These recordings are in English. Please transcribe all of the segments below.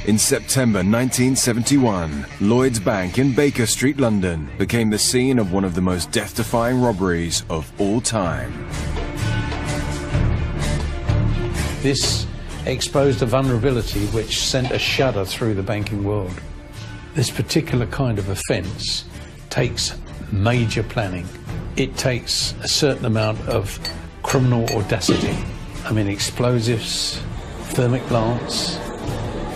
In September 1971, Lloyds Bank in Baker Street, London, became the scene of one of the most death-defying robberies of all time. This exposed a vulnerability which sent a shudder through the banking world. This particular kind of offence takes major planning. It takes a certain amount of criminal audacity. I mean, explosives, thermic lance.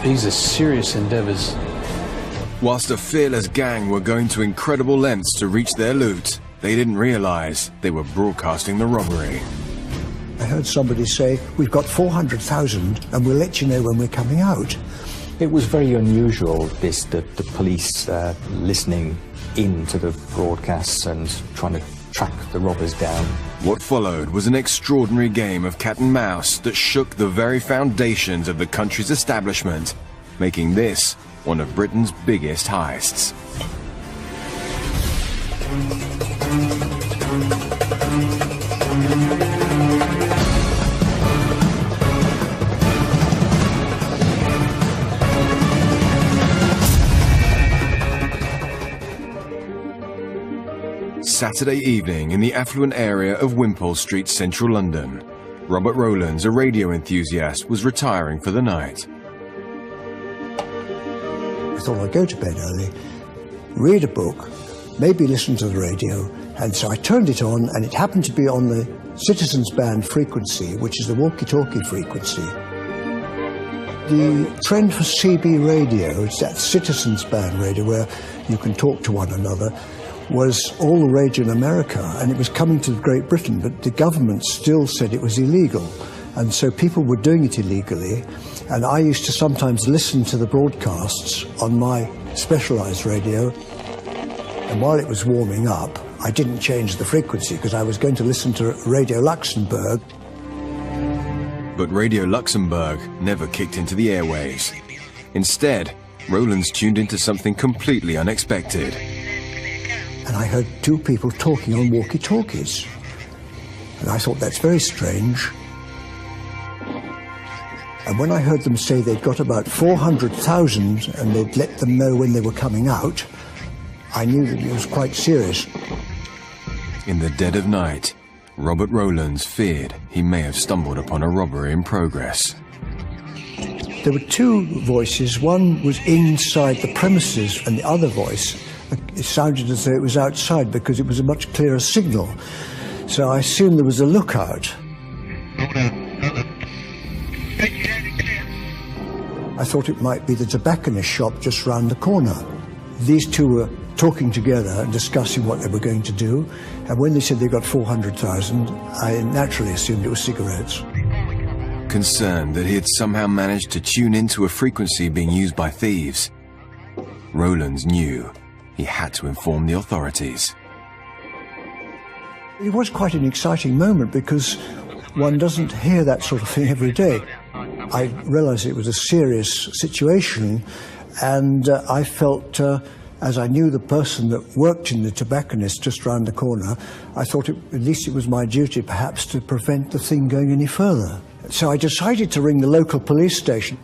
These are serious endeavours. Whilst a fearless gang were going to incredible lengths to reach their loot, they didn't realise they were broadcasting the robbery. I heard somebody say, "We've got 400,000 and we'll let you know when we're coming out." It was very unusual, the police listening into the broadcasts and trying to track the robbers down. What followed was an extraordinary game of cat and mouse that shook the very foundations of the country's establishment, making this one of Britain's biggest heists. Saturday evening in the affluent area of Wimpole Street, central London. Robert Rowlands, a radio enthusiast, was retiring for the night. I thought I'd go to bed early, read a book, maybe listen to the radio, and so I turned it on, and it happened to be on the Citizens Band frequency, which is the walkie-talkie frequency. The trend for CB radio, it's that Citizens Band radio where you can talk to one another, was all the rage in America, and it was coming to Great Britain, but the government still said it was illegal, and so people were doing it illegally, and I used to sometimes listen to the broadcasts on my specialised radio, and while it was warming up, I didn't change the frequency because I was going to listen to Radio Luxembourg. But Radio Luxembourg never kicked into the airwaves. Instead, Rowlands tuned into something completely unexpected. And I heard two people talking on walkie-talkies. And I thought, that's very strange. And when I heard them say they'd got about 400,000 and they'd let them know when they were coming out, I knew that it was quite serious. In the dead of night, Robert Rowlands feared he may have stumbled upon a robbery in progress. There were two voices. One was inside the premises, and the other voice, it sounded as though it was outside because it was a much clearer signal. So I assumed there was a lookout. I thought it might be the tobacconist shop just round the corner. These two were talking together and discussing what they were going to do, and when they said they got 400,000, I naturally assumed it was cigarettes. Concerned that he had somehow managed to tune into a frequency being used by thieves, Rowlands knew he had to inform the authorities. It was quite an exciting moment because one doesn't hear that sort of thing every day. I realised it was a serious situation, and I felt, as I knew the person that worked in the tobacconist just round the corner, I thought at least it was my duty perhaps to prevent the thing going any further. So I decided to ring the local police station.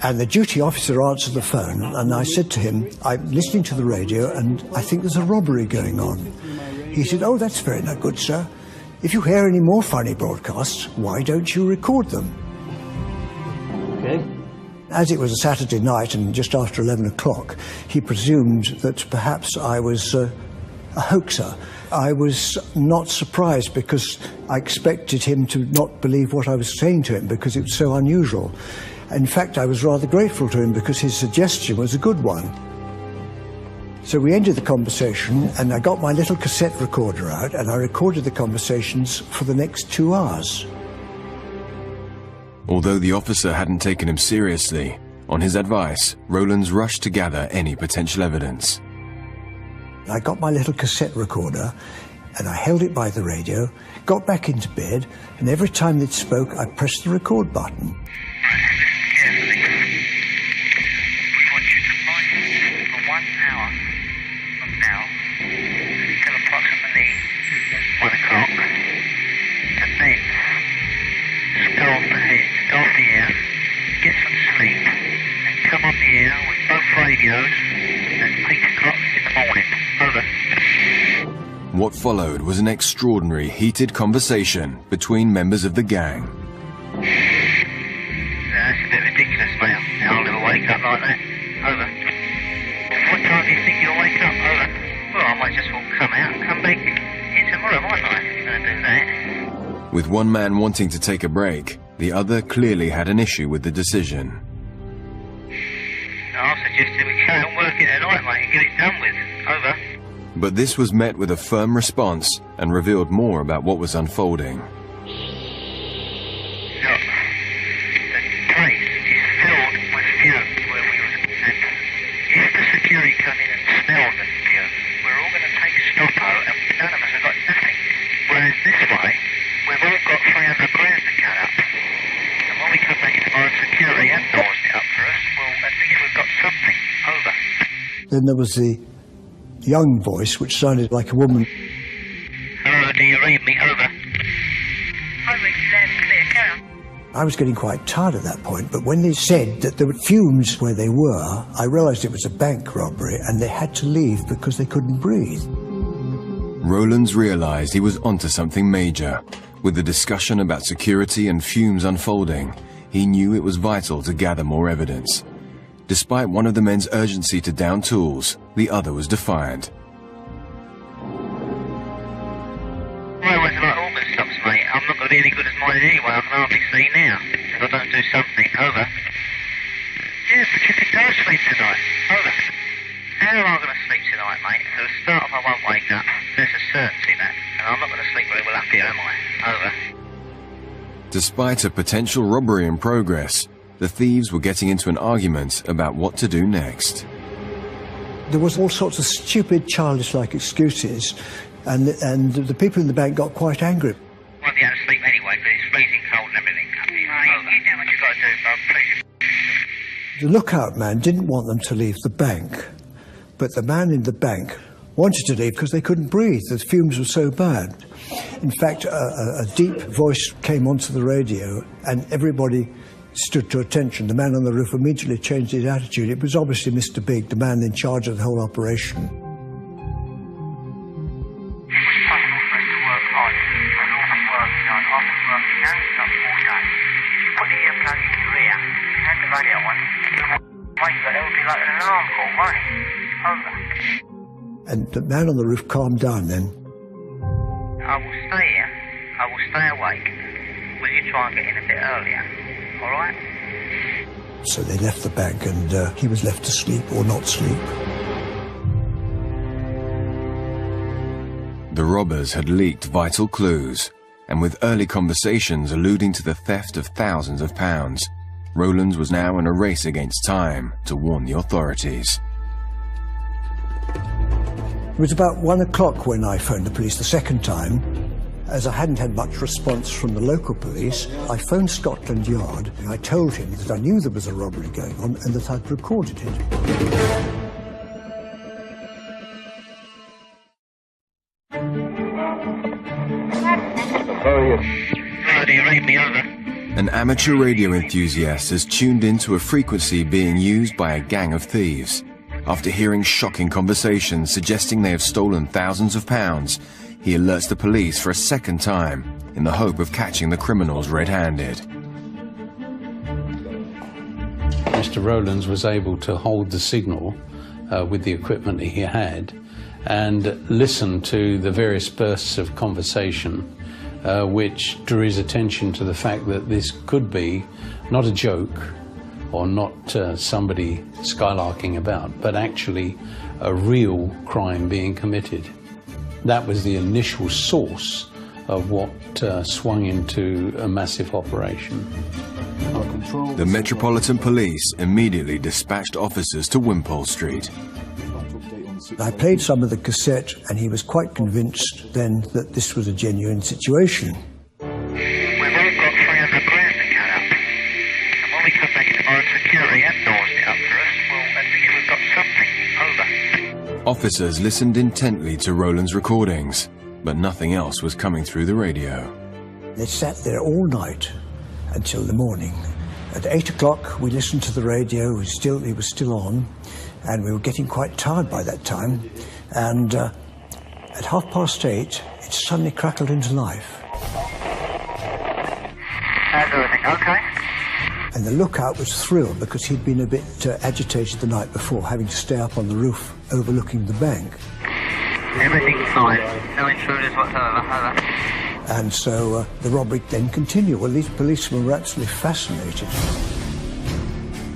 And the duty officer answered the phone, and I said to him, "I'm listening to the radio, and I think there's a robbery going on." He said, "Oh, that's very good, sir. If you hear any more funny broadcasts, why don't you record them?" Okay. As it was a Saturday night and just after 11 o'clock, he presumed that perhaps I was a hoaxer. I was not surprised because I expected him to not believe what I was saying to him because it was so unusual. In fact, I was rather grateful to him because his suggestion was a good one. So we ended the conversation, and I got my little cassette recorder out, and I recorded the conversations for the next 2 hours. Although the officer hadn't taken him seriously, on his advice, Rowlands rushed to gather any potential evidence. I got my little cassette recorder, and I held it by the radio, got back into bed, and every time they spoke, I pressed the record button. Get some sleep and come radios at 8 o'clock in the morning. Over. What followed was an extraordinary heated conversation between members of the gang. That's a bit ridiculous, mate. I'll never wake up like that. Over. What time do you think you'll wake up? Over. Well, I might just well come out and come back in tomorrow, mightn't I? I'm going to do that. With one man wanting to take a break, the other clearly had an issue with the decision. I suggested we go and work it tonight, mate, and get it done with. Over. But this was met with a firm response and revealed more about what was unfolding. Look, the place is filled with fumes where we was, and if the security come in and smell the fumes, we're all going to take stoppo and none of us have got nothing. Whereas this way, we've all got 300 grand to cut up. And when we come back in tomorrow, security have doors it up for us, well, at least we've got something. Over. Then there was the young voice, which sounded like a woman. Hello, do you read me? Over. I read you loud and clear, carry on. I was getting quite tired at that point, but when they said that there were fumes where they were, I realised it was a bank robbery and they had to leave because they couldn't breathe. Rowlands realized he was onto something major. With the discussion about security and fumes unfolding, he knew it was vital to gather more evidence. Despite one of the men's urgency to down tools, the other was defiant. My way's like organ stops, mate. I'm not going to be any good as mine anyway. I can hardly see now. If I don't do something. Over. Yeah, but you can go to sleep tonight. Over. How am I going to sleep tonight, mate? For a start off, I won't wake up. There's a certainty that. And I'm not going to sleep very well up here, am I? Over. Despite a potential robbery in progress, the thieves were getting into an argument about what to do next. There was all sorts of stupid, childish-like excuses, and the people in the bank got quite angry. I won't be able to sleep anyway, but it's freezing cold and everything. Over. You do what you got to do, bub. Please. The lookout man didn't want them to leave the bank, but the man in the bank wanted to leave because they couldn't breathe. The fumes were so bad. In fact, a deep voice came onto the radio, and everybody stood to attention. The man on the roof immediately changed his attitude. It was obviously Mr. Big, the man in charge of the whole operation. It was possible for us to work hard and all the work done. I've been working non-stop all day. You put the earplug in your ear, turn the radio on, wait for it will be like an alarm call, won't it? Over. And the man on the roof calmed down then. I will stay here. I will stay awake. Will you try and get in a bit earlier? All right? So they left the bank, and he was left to sleep or not sleep. The robbers had leaked vital clues, and with early conversations alluding to the theft of thousands of pounds, Rowlands was now in a race against time to warn the authorities. It was about 1 o'clock when I phoned the police the second time. As I hadn't had much response from the local police, I phoned Scotland Yard and I told him that I knew there was a robbery going on and that I'd recorded it. Hello, do you read me? Over. An amateur radio enthusiast has tuned into a frequency being used by a gang of thieves. After hearing shocking conversations suggesting they have stolen thousands of pounds, he alerts the police for a second time in the hope of catching the criminals red-handed. Mr. Rowlands was able to hold the signal with the equipment he had and listen to the various bursts of conversation which drew his attention to the fact that this could be not a joke or not somebody skylarking about, but actually a real crime being committed. That was the initial source of what swung into a massive operation. The Metropolitan Police immediately dispatched officers to Wimpole Street. I played some of the cassette and he was quite convinced then that this was a genuine situation. We've all got 300 grand to cut up. And when we come back in tomorrow, security have doors it up for us. Well, at least we've got something. Over. Officers listened intently to Rowlands' recordings, but nothing else was coming through the radio. They sat there all night until the morning, At 8 o'clock, we listened to the radio. It was still on, and we were getting quite tired by that time. And at 8:30, it suddenly crackled into life. How's everything? Okay. And the lookout was thrilled because he'd been a bit agitated the night before, having to stay up on the roof overlooking the bank. Everything's fine. No intruders whatsoever. Over. And so the robbery then continued. Well, these policemen were absolutely fascinated.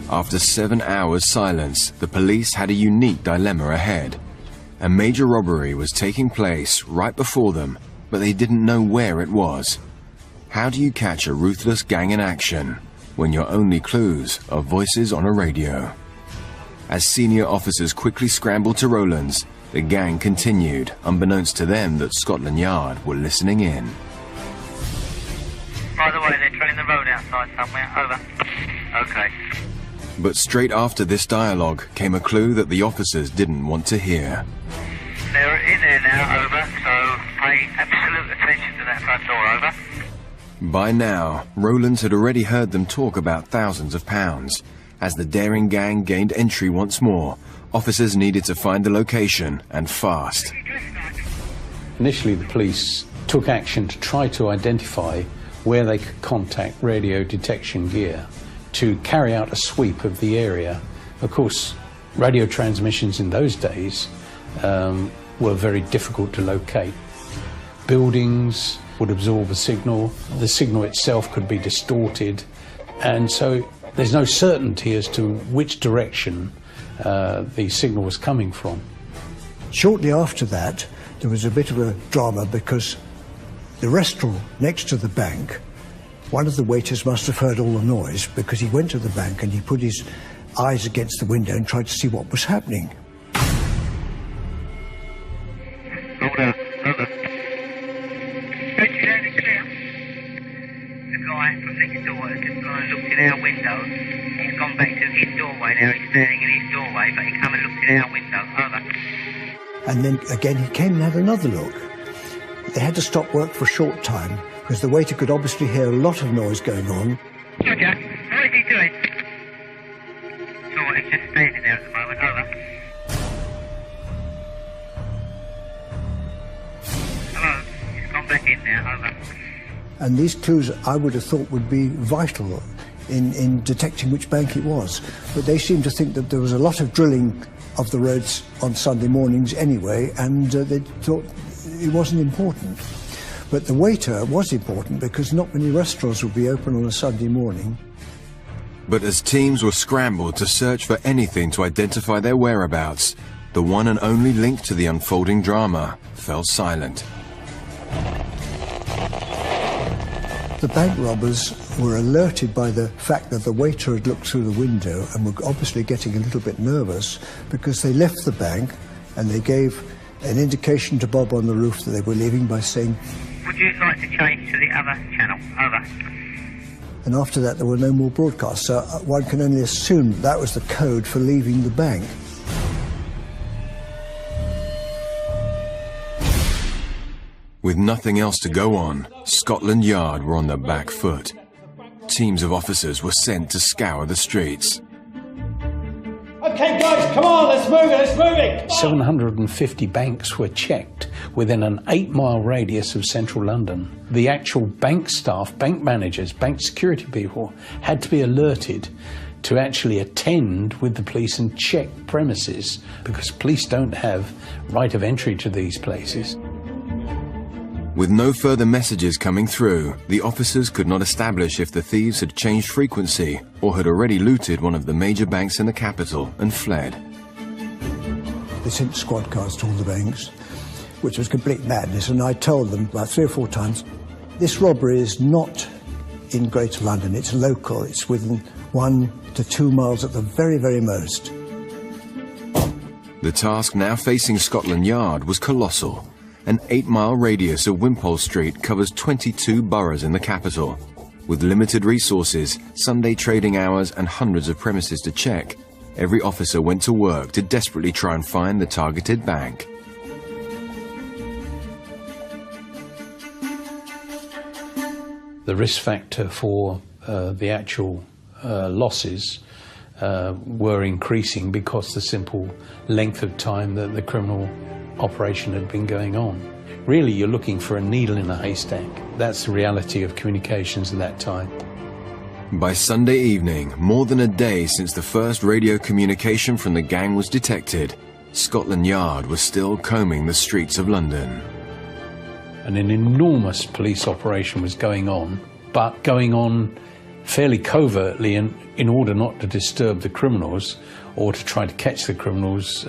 After 7 hours' silence, the police had a unique dilemma ahead. A major robbery was taking place right before them, but they didn't know where it was. How do you catch a ruthless gang in action when your only clues are voices on a radio? As senior officers quickly scrambled to Rowlands, the gang continued, unbeknownst to them that Scotland Yard were listening in. By the way, they're treading the road outside somewhere. Over. Okay. But straight after this dialogue came a clue that the officers didn't want to hear. They're in there now. Over. So pay absolute attention to that front door. Over. By now, Rowlands had already heard them talk about thousands of pounds. As the daring gang gained entry once more, officers needed to find the location, and fast. Initially, the police took action to try to identify where they could contact radio detection gear to carry out a sweep of the area. Of course, radio transmissions in those days were very difficult to locate. Buildings would absorb a signal, the signal itself could be distorted, and so there's no certainty as to which direction the signal was coming from. Shortly after that, there was a bit of a drama because the restaurant next to the bank, one of the waiters must have heard all the noise because he went to the bank and he put his eyes against the window and tried to see what was happening. Hold on. Over. Clear. The guy from next door has just gone and looked in our window. He's gone back to his doorway now. He's standing in his doorway, but he come and looked in our window. Over. And then again he came and had another look. They had to stop work for a short time because the waiter could obviously hear a lot of noise going on. Okay. What is he doing? So he's just standing there at the moment. Over. Hello. He's gone back in now. Over. And these clues I would have thought would be vital in detecting which bank it was. But they seemed to think that there was a lot of drilling of the roads on Sunday mornings anyway, and they thought it wasn't important. But the waiter was important because not many restaurants would be open on a Sunday morning. But as teams were scrambled to search for anything to identify their whereabouts, the one and only link to the unfolding drama fell silent. The bank robbers were alerted by the fact that the waiter had looked through the window and were obviously getting a little bit nervous because they left the bank and they gave an indication to Bob on the roof that they were leaving by saying, Would you like to change to the other channel? Over. and after that there were no more broadcasts. So one can only assume that was the code for leaving the bank. With nothing else to go on, Scotland Yard were on the back foot. Teams of officers were sent to scour the streets. Okay, guys, come on, let's move it. 750 banks were checked within an 8-mile radius of central London. The actual bank staff, bank managers, bank security people had to be alerted to actually attend with the police and check premises because police don't have right of entry to these places. With no further messages coming through, the officers could not establish if the thieves had changed frequency or had already looted one of the major banks in the capital and fled. They sent squad cars to all the banks, which was complete madness, and I told them about 3 or 4 times, this robbery is not in Greater London, it's local, it's within 1 to 2 miles at the very, very most. The task now facing Scotland Yard was colossal. An 8-mile radius of Wimpole Street covers 22 boroughs in the capital. With limited resources, Sunday trading hours and hundreds of premises to check, every officer went to work to desperately try and find the targeted bank. The risk factor for the actual losses were increasing because the simple length of time that the criminal operation had been going on. Really, you're looking for a needle in a haystack. That's the reality of communications at that time. By Sunday evening, more than a day since the first radio communication from the gang was detected, Scotland Yard was still combing the streets of London. And an enormous police operation was going on, but going on fairly covertly in order not to disturb the criminals or to try to catch the criminals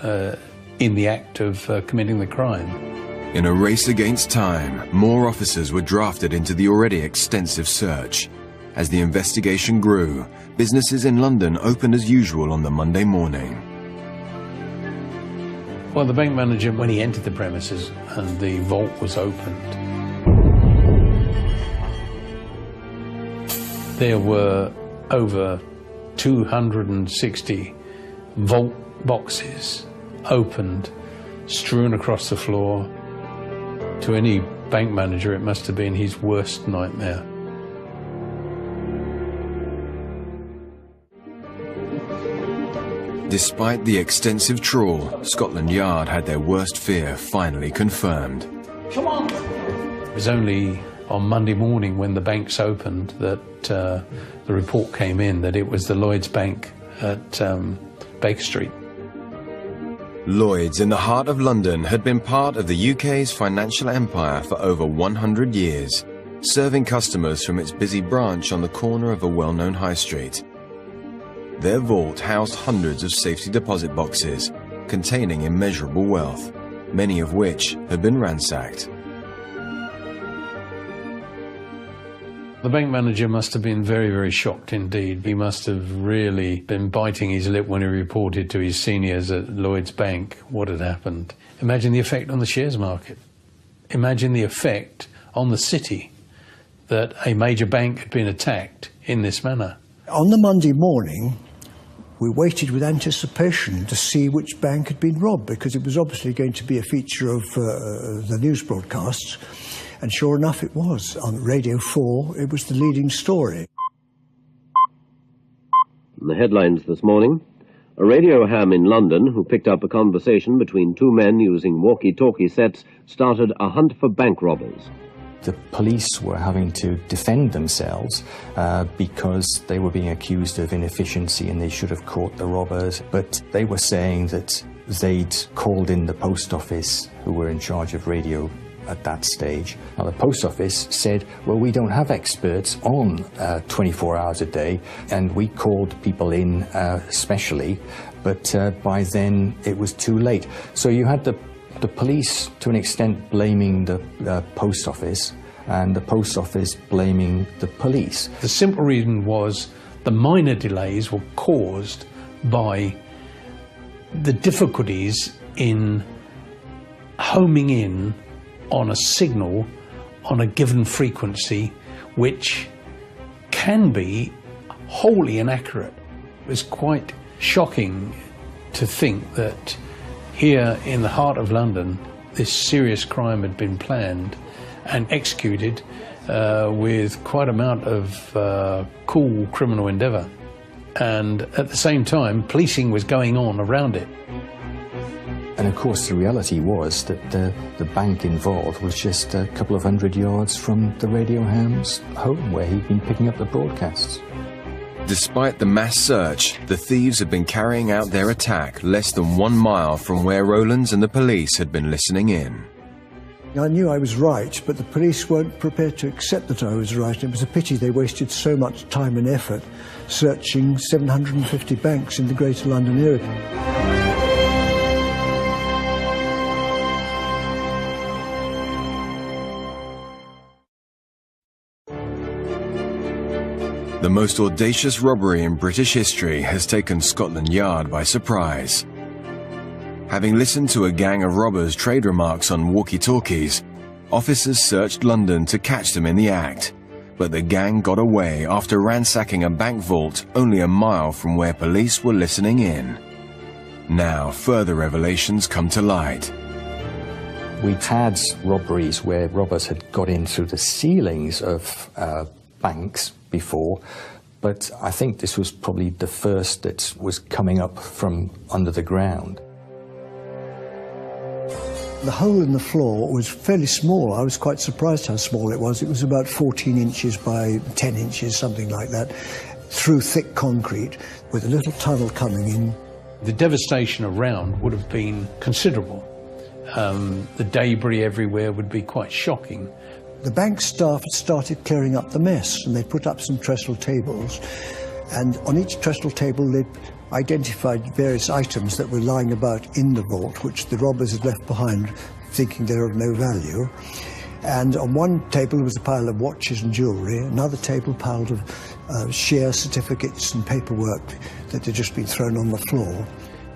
in the act of committing the crime. In a race against time, more officers were drafted into the already extensive search. As the investigation grew, businesses in London opened as usual on the Monday morning. Well, the bank manager, when he entered the premises and the vault was opened, there were over 260 vault boxes opened, strewn across the floor. To any bank manager, it must have been his worst nightmare. Despite the extensive trawl, Scotland Yard had their worst fear finally confirmed. Come on! It was only on Monday morning when the banks opened that the report came in that it was the Lloyds Bank at Baker Street. Lloyds, in the heart of London, had been part of the UK's financial empire for over 100 years, serving customers from its busy branch on the corner of a well-known high street. Their vault housed hundreds of safety deposit boxes containing immeasurable wealth, many of which had been ransacked. The bank manager must have been very, very shocked indeed. He must have really been biting his lip when he reported to his seniors at Lloyds Bank what had happened. Imagine the effect on the shares market. Imagine the effect on the city that a major bank had been attacked in this manner. On the Monday morning, we waited with anticipation to see which bank had been robbed, because it was obviously going to be a feature of the news broadcasts. And sure enough, it was. On Radio 4, it was the leading story. The headlines this morning: a radio ham in London who picked up a conversation between two men using walkie-talkie sets started a hunt for bank robbers. The police were having to defend themselves because they were being accused of inefficiency and they should have caught the robbers. But they were saying that they'd called in the post office, who were in charge of radio at that stage. Now, the post office said, well, we don't have experts on 24 hours a day, and we called people in specially, but by then it was too late. So you had the police, to an extent, blaming the post office, and the post office blaming the police. The simple reason was the minor delays were caused by the difficulties in homing in on a signal on a given frequency, which can be wholly inaccurate. It was quite shocking to think that here in the heart of London, this serious crime had been planned and executed with quite an amount of cool criminal endeavour. And at the same time, policing was going on around it. And of course, the reality was that the bank involved was just a couple of 100 yards from the radio ham's home, where he'd been picking up the broadcasts. Despite the mass search, the thieves had been carrying out their attack less than 1 mile from where Rowlands and the police had been listening in. I knew I was right, but the police weren't prepared to accept that I was right. It was a pity they wasted so much time and effort searching 750 banks in the Greater London area. The most audacious robbery in British history has taken Scotland Yard by surprise. Having listened to a gang of robbers trade remarks on walkie-talkies, officers searched London to catch them in the act, but the gang got away after ransacking a bank vault only a mile from where police were listening in. Now further revelations come to light. We'd had robberies where robbers had got in through the ceilings of banks before, But I think this was probably the first that was coming up from under the ground. The hole in the floor was fairly small. I was quite surprised how small it was. It was about 14 inches by 10 inches, something like that, through thick concrete, with a little tunnel coming in. The devastation around would have been considerable. The debris everywhere would be quite shocking. The bank staff started clearing up the mess, and they put up some trestle tables, and on each trestle table they'd identified various items that were lying about in the vault, which the robbers had left behind, thinking they were of no value. And on one table was a pile of watches and jewellery, another table piled of share certificates and paperwork that had just been thrown on the floor.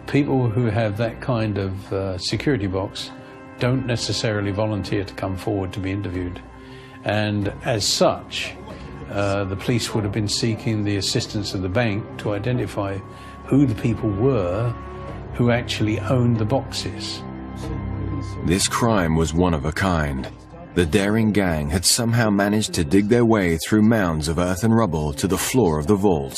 People who have that kind of security box don't necessarily volunteer to come forward to be interviewed. And as such, the police would have been seeking the assistance of the bank to identify who the people were who actually owned the boxes. This crime was one of a kind. The daring gang had somehow managed to dig their way through mounds of earth and rubble to the floor of the vault.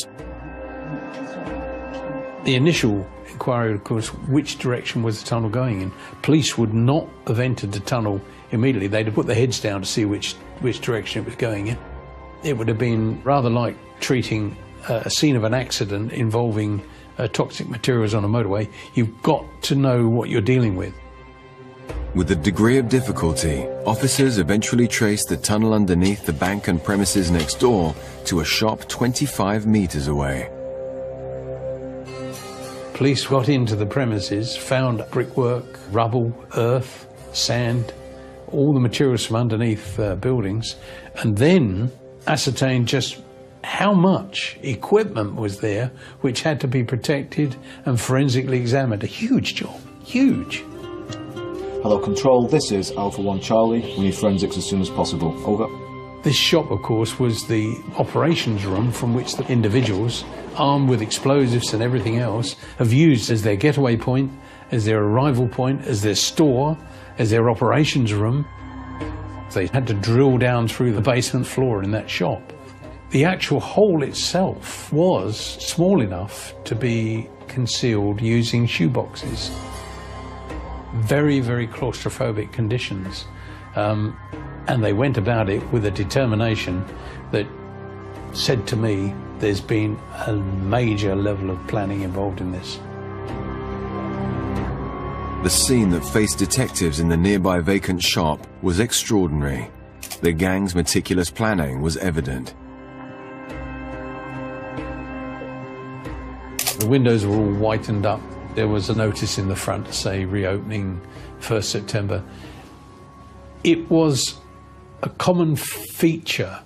The initial inquiry, of course, which direction was the tunnel going in? Police would not have entered the tunnel immediately. They'd have put their heads down to see which direction it was going in. It would have been rather like treating a scene of an accident involving toxic materials on a motorway. You've got to know what you're dealing with. With a degree of difficulty, officers eventually traced the tunnel underneath the bank and premises next door to a shop 25 meters away. Police got into the premises, found brickwork, rubble, earth, sand, all the materials from underneath buildings, and then ascertained just how much equipment was there which had to be protected and forensically examined. A huge job, huge. Hello Control, this is Alpha 1 Charlie. We need forensics as soon as possible. Over. This shop, of course, was the operations room from which the individuals, armed with explosives and everything else, have used as their getaway point, as their arrival point, as their store, as their operations room. They had to drill down through the basement floor in that shop. The actual hole itself was small enough to be concealed using shoeboxes. Very, very claustrophobic conditions. And they went about it with a determination that said to me, there's been a major level of planning involved in this. The scene that faced detectives in the nearby vacant shop was extraordinary. The gang's meticulous planning was evident. The windows were all whitened up. There was a notice in the front to say reopening 1st September. It was a common feature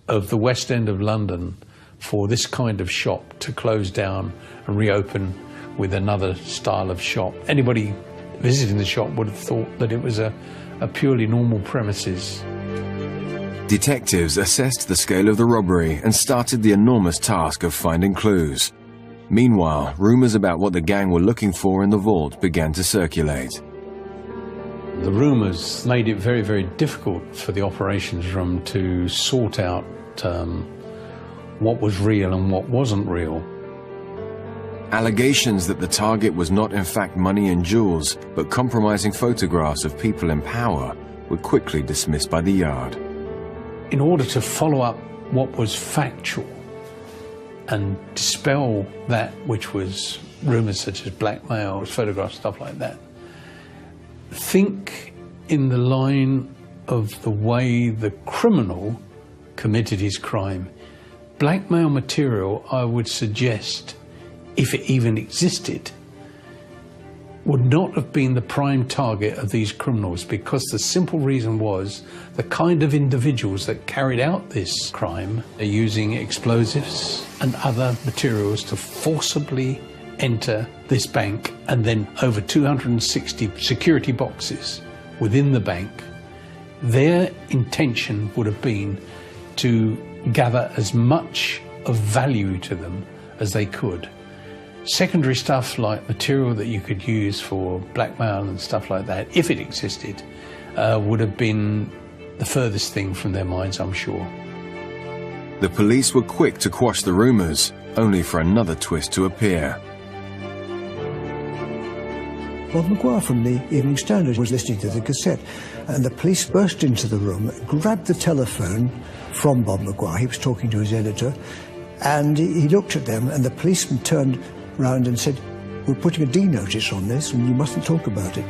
of the West End of London for this kind of shop to close down and reopen with another style of shop. Anybody visiting the shop would have thought that it was a purely normal premises. Detectives assessed the scale of the robbery and started the enormous task of finding clues. Meanwhile, rumors about what the gang were looking for in the vault began to circulate. The rumors made it very, very difficult for the operations room to sort out what was real and what wasn't real. Allegations that the target was not in fact money and jewels, but compromising photographs of people in power were quickly dismissed by the Yard. In order to follow up what was factual and dispel that which was rumours such as blackmail, photographs, stuff like that, think in the line of the way the criminal committed his crime. Blackmail material, I would suggest, if it even existed, would not have been the prime target of these criminals, because the simple reason was the kind of individuals that carried out this crime are using explosives and other materials to forcibly enter this bank, and then over 260 security boxes within the bank. Their intention would have been to gather as much of value to them as they could. Secondary stuff like material that you could use for blackmail and stuff like that, if it existed, would have been the furthest thing from their minds, I'm sure. The police were quick to quash the rumours, only for another twist to appear. Bob Maguire from the Evening Standard was listening to the cassette, and the police burst into the room, grabbed the telephone from Bob Maguire. He was talking to his editor, and he looked at them, and the policeman turned round and said, "We're putting a D notice on this, and you mustn't talk about it."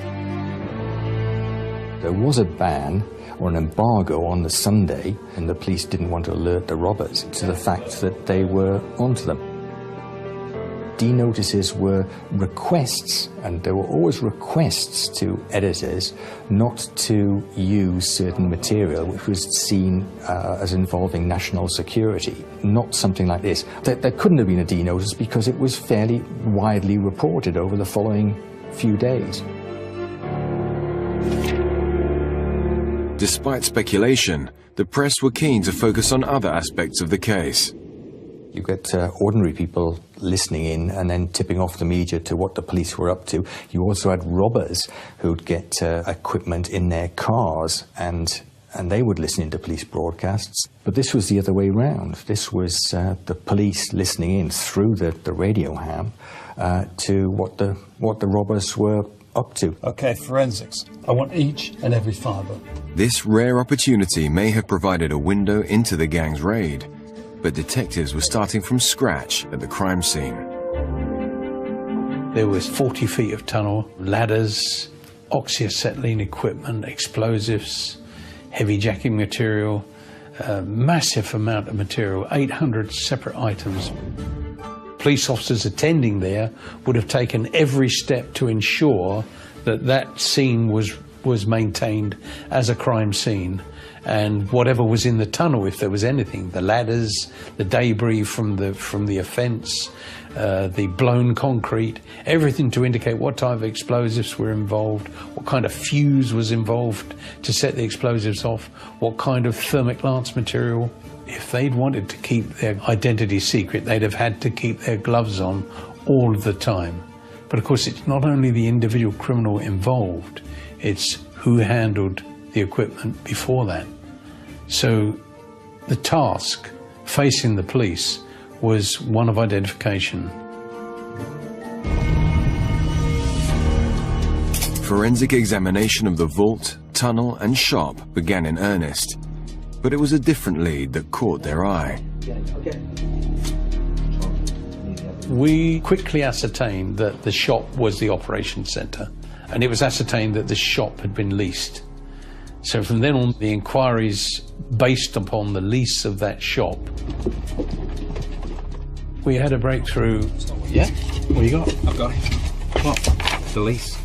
There was a ban or an embargo on the Sunday, and the police didn't want to alert the robbers to the fact that they were onto them. D-notices were requests, and there were always requests to editors not to use certain material which was seen as involving national security. Not something like this. There couldn't have been a D-notice because it was fairly widely reported over the following few days. Despite speculation, the press were keen to focus on other aspects of the case. You get ordinary people listening in and then tipping off the media to what the police were up to. You also had robbers who'd get equipment in their cars and they would listen into police broadcasts. But this was the other way round. This was the police listening in through the radio ham to what the robbers were up to. Okay, forensics. I want each and every fibre. This rare opportunity may have provided a window into the gang's raid, but detectives were starting from scratch at the crime scene. There was 40 feet of tunnel, ladders, oxyacetylene equipment, explosives, heavy jacking material, a massive amount of material, 800 separate items. Police officers attending there would have taken every step to ensure that that scene was maintained as a crime scene. And whatever was in the tunnel, if there was anything, the ladders, the debris from the offence, the blown concrete, everything to indicate what type of explosives were involved, what kind of fuse was involved to set the explosives off, what kind of thermic lance material. If they'd wanted to keep their identity secret, they'd have had to keep their gloves on all of the time. But of course, it's not only the individual criminal involved, it's who handled the equipment before that. So the task facing the police was one of identification. Forensic examination of the vault, tunnel and shop began in earnest, but it was a different lead that caught their eye. We quickly ascertained that the shop was the operations centre, and it was ascertained that the shop had been leased. So from then on, the inquiries based upon the lease of that shop. We had a breakthrough. Yeah? What you got? I've got it. What? The lease.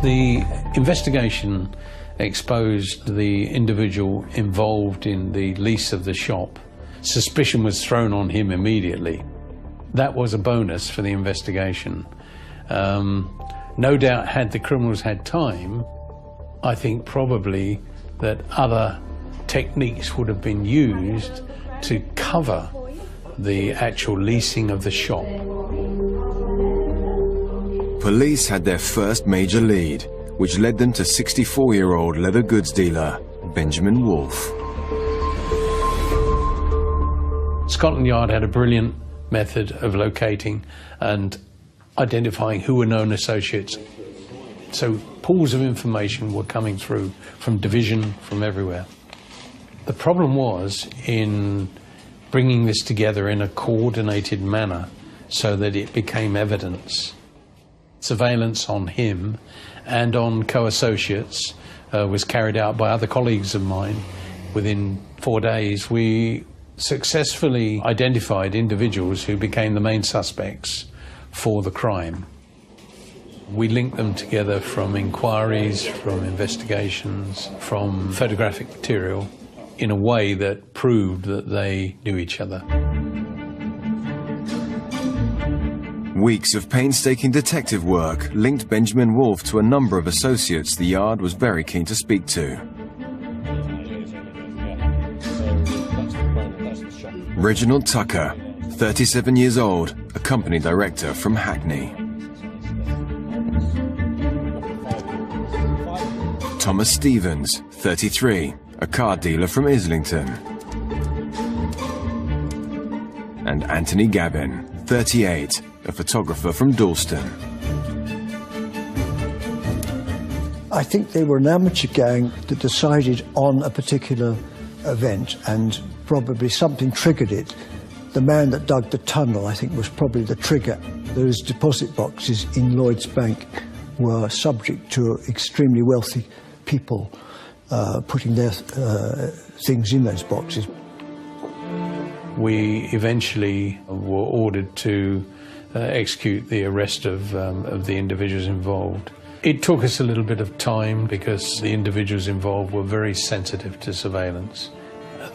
The investigation exposed the individual involved in the lease of the shop. Suspicion was thrown on him immediately. That was a bonus for the investigation. No doubt, had the criminals had time, I think probably that other techniques would have been used to cover the actual leasing of the shop. Police had their first major lead, which led them to 64-year-old leather goods dealer Benjamin Wolfe. Scotland Yard had a brilliant method of locating and identifying who were known associates. So pools of information were coming through from division, from everywhere. The problem was in bringing this together in a coordinated manner so that it became evidence. Surveillance on him and on co-associates was carried out by other colleagues of mine. Within 4 days, we successfully identified individuals who became the main suspects for the crime. We linked them together from inquiries, from investigations, from photographic material in a way that proved that they knew each other. Weeks of painstaking detective work linked Benjamin Wolfe to a number of associates the Yard was very keen to speak to. Reginald Tucker, 37 years old, a company director from Hackney. Thomas Stevens, 33, a car dealer from Islington. And Anthony Gavin, 38, a photographer from Dalston. I think they were an amateur gang that decided on a particular event, and probably something triggered it. The man that dug the tunnel, I think, was probably the trigger. Those deposit boxes in Lloyds Bank were subject to extremely wealthy people putting their things in those boxes. We eventually were ordered to execute the arrest of the individuals involved. It took us a little bit of time because the individuals involved were very sensitive to surveillance.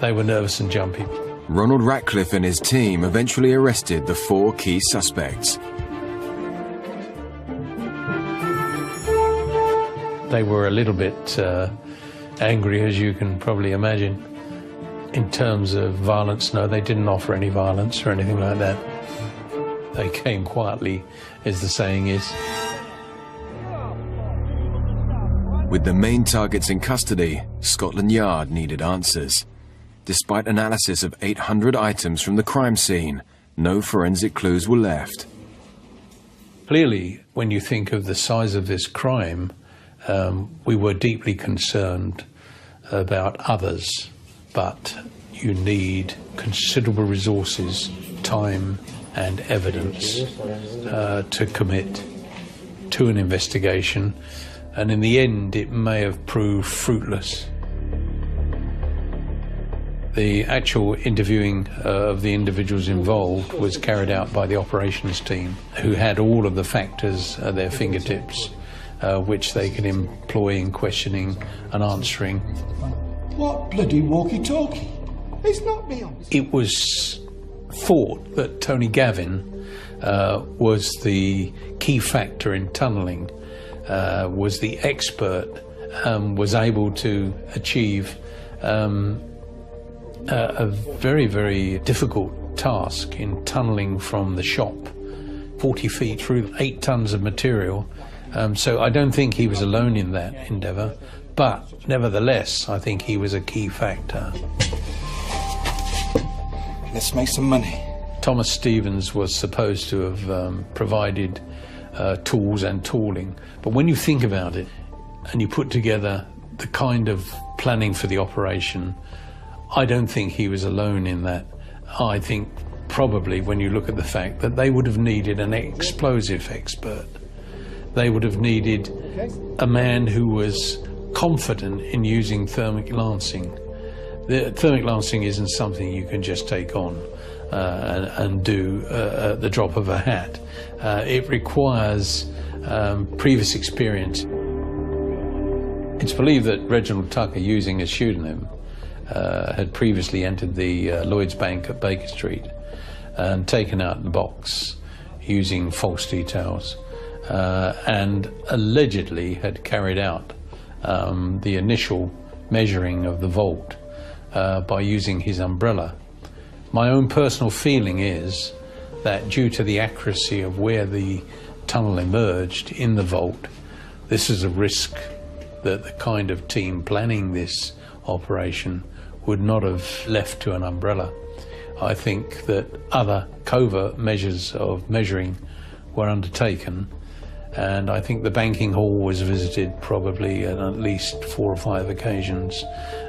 They were nervous and jumpy. Ronald Ratcliffe and his team eventually arrested the 4 key suspects. They were a little bit angry, as you can probably imagine. In terms of violence, no, they didn't offer any violence or anything like that. They came quietly, as the saying is. With the main targets in custody, Scotland Yard needed answers. Despite analysis of 800 items from the crime scene, no forensic clues were left. Clearly, when you think of the size of this crime, we were deeply concerned about others, but you need considerable resources, time and evidence to commit to an investigation, and in the end it may have proved fruitless. The actual interviewing of the individuals involved was carried out by the operations team, who had all of the factors at their fingertips, which they could employ in questioning and answering. What bloody walkie-talkie? It's not me on. It was thought that Tony Gavin was the key factor in tunnelling, was the expert, was able to achieve a very, very difficult task in tunnelling from the shop 40 feet through 8 tons of material. So I don't think he was alone in that endeavour, but nevertheless I think he was a key factor. Let's make some money. Thomas Stevens was supposed to have provided tools and tooling, but when you think about it and you put together the kind of planning for the operation, I don't think he was alone in that. I think probably when you look at the fact that they would have needed an explosive expert, they would have needed a man who was confident in using thermic lancing. The thermic lancing isn't something you can just take on and do at the drop of a hat. It requires previous experience. It's believed that Reginald Tucker, using a pseudonym, had previously entered the Lloyds Bank at Baker Street and taken out the box using false details, and allegedly had carried out the initial measuring of the vault by using his umbrella. My own personal feeling is that due to the accuracy of where the tunnel emerged in the vault, this is a risk that the kind of team planning this operation would not have left to an umbrella. I think that other covert measures of measuring were undertaken, and I think the banking hall was visited probably on at least 4 or 5 occasions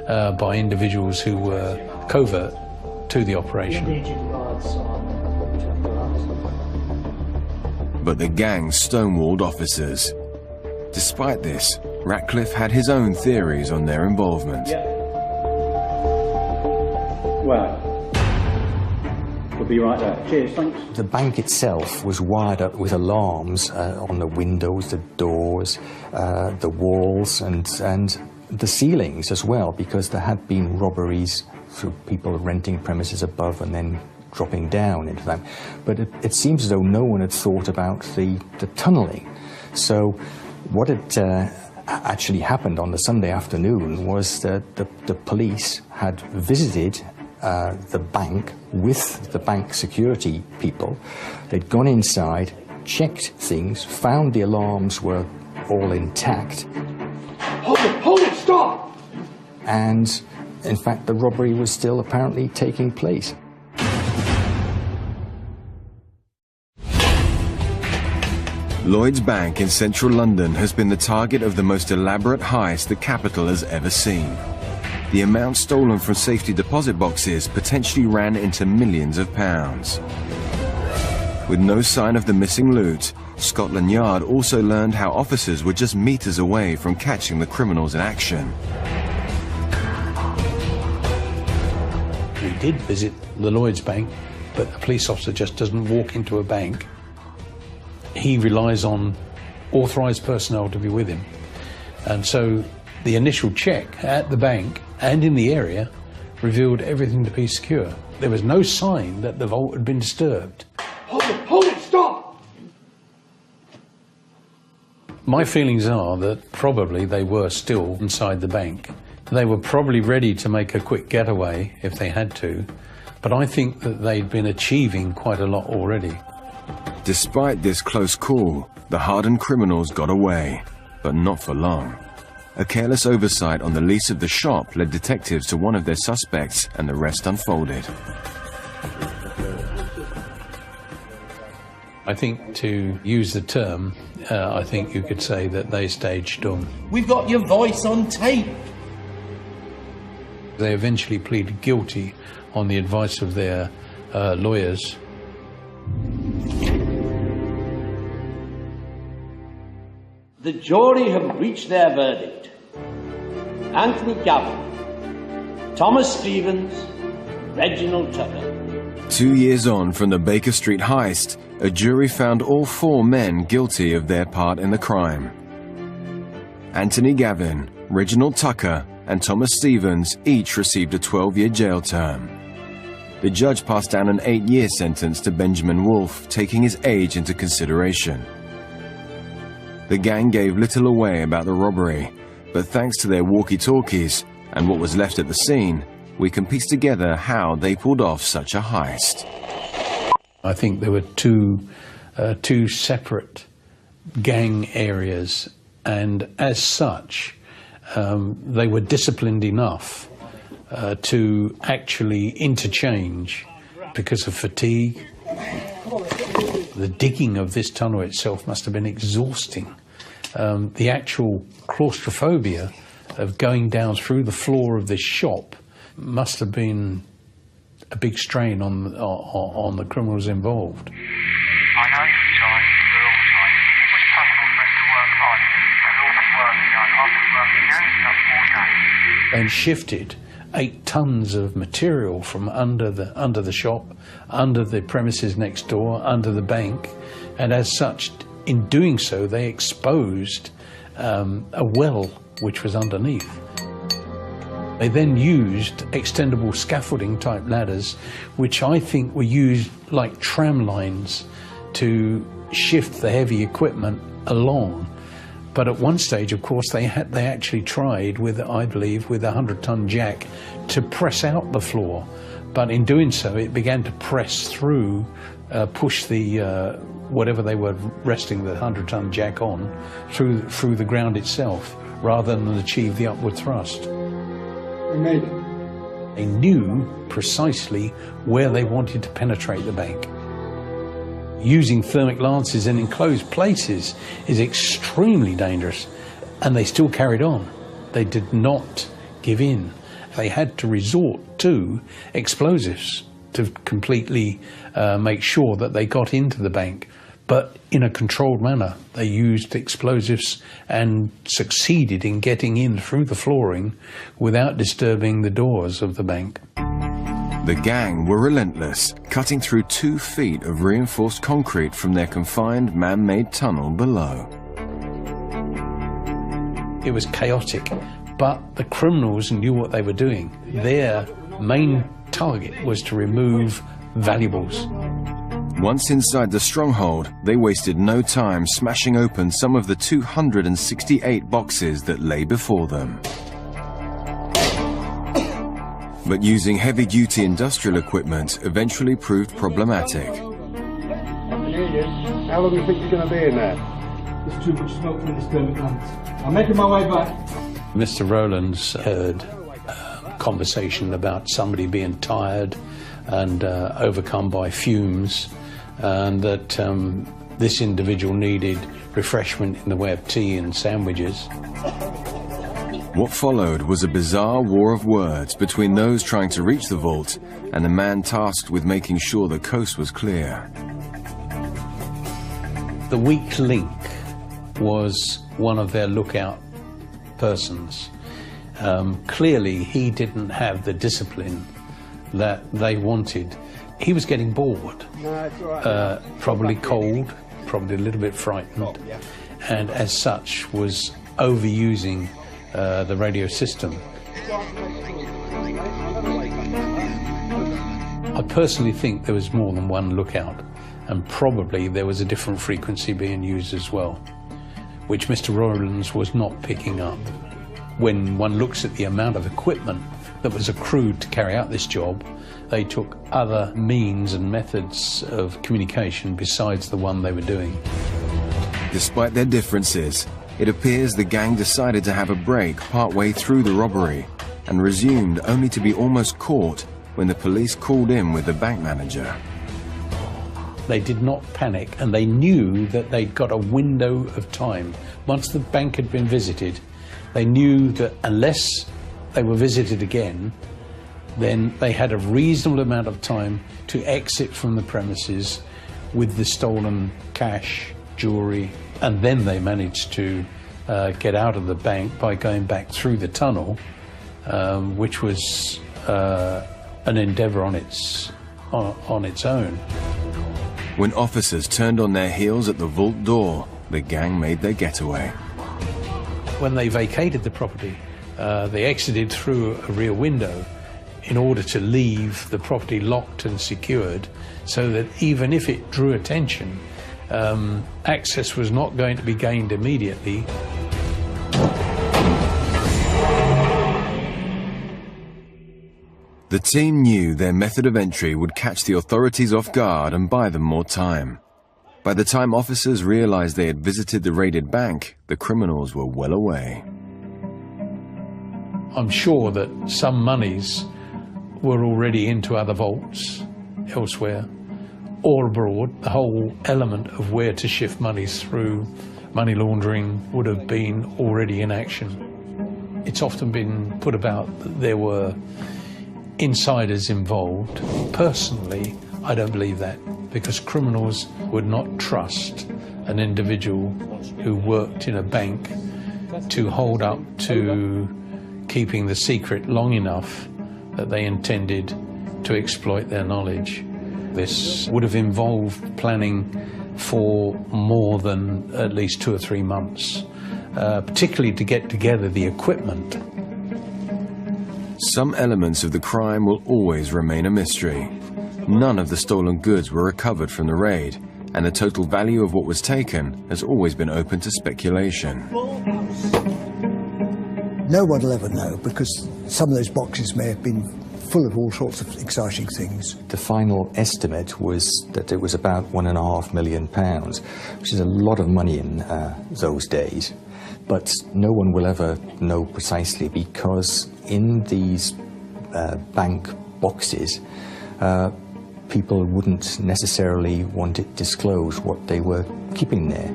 by individuals who were covert to the operation. But the gang stonewalled officers. Despite this, Ratcliffe had his own theories on their involvement. Well, we'll be right there. Cheers, thanks. The bank itself was wired up with alarms on the windows, the doors, the walls, and the ceilings as well, because there had been robberies through people renting premises above and then dropping down into them. But it seems as though no one had thought about the tunnelling. So what had actually happened on the Sunday afternoon was that the police had visited the bank with the bank security people. They'd gone inside, checked things, found the alarms were all intact. Hold it, stop! And in fact, the robbery was still apparently taking place. Lloyds Bank in central London has been the target of the most elaborate heist the capital has ever seen. The amount stolen from safety deposit boxes potentially ran into millions of pounds. With no sign of the missing loot, Scotland Yard also learned how officers were just meters away from catching the criminals in action. We did visit the Lloyds Bank, but a police officer just doesn't walk into a bank. He relies on authorised personnel to be with him. And so the initial check at the bank and in the area revealed everything to be secure. There was no sign that the vault had been disturbed. Hold it, stop! My feelings are that probably they were still inside the bank. They were probably ready to make a quick getaway if they had to, but I think that they'd been achieving quite a lot already. Despite this close call, the hardened criminals got away, but not for long. A careless oversight on the lease of the shop led detectives to one of their suspects, and the rest unfolded. I think, to use the term, I think you could say that they staged Sturm. We've got your voice on tape. They eventually pleaded guilty on the advice of their lawyers. The jury have reached their verdict. Anthony Gavin, Thomas Stevens, Reginald Tucker. 2 years on from the Baker Street heist, a jury found all 4 men guilty of their part in the crime. Anthony Gavin, Reginald Tucker, and Thomas Stevens each received a 12-year jail term. The judge passed down an 8-year sentence to Benjamin Wolfe, taking his age into consideration. The gang gave little away about the robbery, but thanks to their walkie-talkies and what was left at the scene, we can piece together how they pulled off such a heist. I think there were two separate gang areas, and as such, they were disciplined enough to actually interchange because of fatigue. The digging of this tunnel itself must have been exhausting. The actual claustrophobia of going down through the floor of this shop must have been a big strain on the criminals involved. I know you're tired, we're all tired. It was possible for us to work hard. We'll all be working hard. I've been working non-stop all day. And shifted 8 tons of material from under the shop, under the premises next door, under the bank, and as such, in doing so, they exposed a well which was underneath. They then used extendable scaffolding type ladders, which I think were used like tram lines to shift the heavy equipment along. But at one stage, of course, they actually tried with, I believe, with a 100-ton jack to press out the floor. But in doing so, it began to press through, push the whatever they were resting the 100-ton jack on through the ground itself, rather than achieve the upward thrust. We made it. They knew precisely where they wanted to penetrate the bank. Using thermic lances in enclosed places is extremely dangerous, and they still carried on. They did not give in. They had to resort to explosives to completely make sure that they got into the bank, but in a controlled manner. They used explosives and succeeded in getting in through the flooring without disturbing the doors of the bank. The gang were relentless, cutting through 2 feet of reinforced concrete from their confined man-made tunnel below. It was chaotic, but the criminals knew what they were doing. Their main target was to remove valuables. Once inside the stronghold, they wasted no time smashing open some of the 268 boxes that lay before them. But using heavy-duty industrial equipment eventually proved problematic. How long do you think you're going to be in there? There's too much smoke from this thermic lance. I'm making my way back. Mr. Rowlands heard a conversation about somebody being tired and overcome by fumes, and that this individual needed refreshment in the way of tea and sandwiches. What followed was a bizarre war of words between those trying to reach the vault and the man tasked with making sure the coast was clear. The weak link was one of their lookout persons. Clearly, he didn't have the discipline that they wanted. He was getting bored, probably cold, probably a little bit frightened, and as such was overusing the radio system. I personally think there was more than one lookout, and probably there was a different frequency being used as well, which Mr. Rowlands was not picking up. When one looks at the amount of equipment that was accrued to carry out this job, they took other means and methods of communication besides the one they were doing. Despite their differences, it appears the gang decided to have a break partway through the robbery and resumed only to be almost caught when the police called in with the bank manager. They did not panic, and they knew that they'd got a window of time. Once the bank had been visited, they knew that unless they were visited again, then they had a reasonable amount of time to exit from the premises with the stolen cash, jewellery, and then they managed to get out of the bank by going back through the tunnel, which was an endeavour on its own. When officers turned on their heels at the vault door, the gang made their getaway. When they vacated the property, they exited through a rear window in order to leave the property locked and secured, so that even if it drew attention, access was not going to be gained immediately. The team knew their method of entry would catch the authorities off guard and buy them more time. By the time officers realized they had visited the raided bank, the criminals were well away. I'm sure that some monies were already into other vaults elsewhere or abroad. The whole element of where to shift monies through money laundering would have been already in action. It's often been put about that there were insiders involved. Personally, I don't believe that, because criminals would not trust an individual who worked in a bank to hold up to keeping the secret long enough that they intended to exploit their knowledge. This would have involved planning for more than at least 2 or 3 months, particularly to get together the equipment. Some elements of the crime will always remain a mystery. None of the stolen goods were recovered from the raid, and the total value of what was taken has always been open to speculation. No one will ever know, because some of those boxes may have been full of all sorts of exciting things. The final estimate was that it was about £1.5 million, which is a lot of money in those days. But no one will ever know precisely, because in these bank boxes, people wouldn't necessarily want it disclosed what they were keeping there.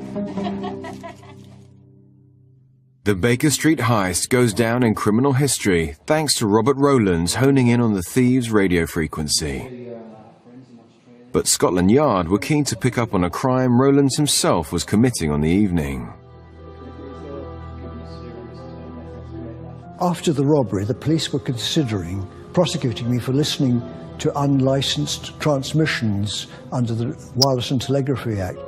The Baker Street heist goes down in criminal history thanks to Robert Rowlands honing in on the thieves' radio frequency. But Scotland Yard were keen to pick up on a crime Rowlands himself was committing on the evening. After the robbery, the police were considering prosecuting me for listening to unlicensed transmissions under the Wireless and Telegraphy Act.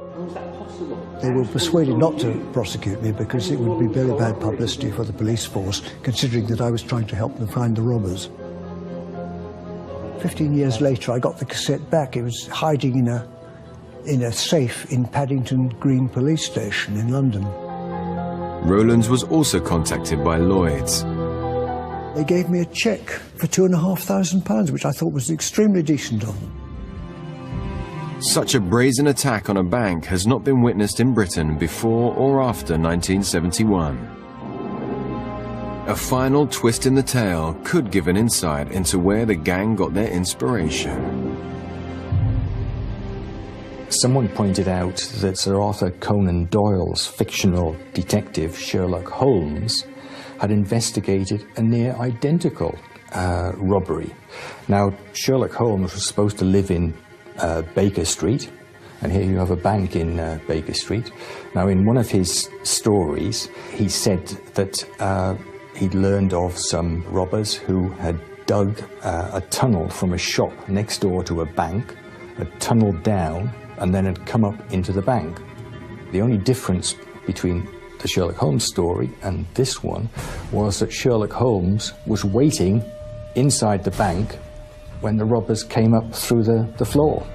They were persuaded not to prosecute me because it would be very bad publicity for the police force, considering that I was trying to help them find the robbers. 15 years later, I got the cassette back. It was hiding in a safe in Paddington Green Police Station in London. Rowlands was also contacted by Lloyds. They gave me a cheque for £2,500, which I thought was extremely decent of them. Such a brazen attack on a bank has not been witnessed in Britain before or after 1971. A final twist in the tale could give an insight into where the gang got their inspiration. Someone pointed out that Sir Arthur Conan Doyle's fictional detective Sherlock Holmes had investigated a near identical robbery. Now, Sherlock Holmes was supposed to live in Baker Street, and here you have a bank in Baker Street. Now, in one of his stories, he said that he'd learned of some robbers who had dug a tunnel from a shop next door to a bank, had tunneled down, and then had come up into the bank. The only difference between the Sherlock Holmes story and this one was that Sherlock Holmes was waiting inside the bank when the robbers came up through the floor.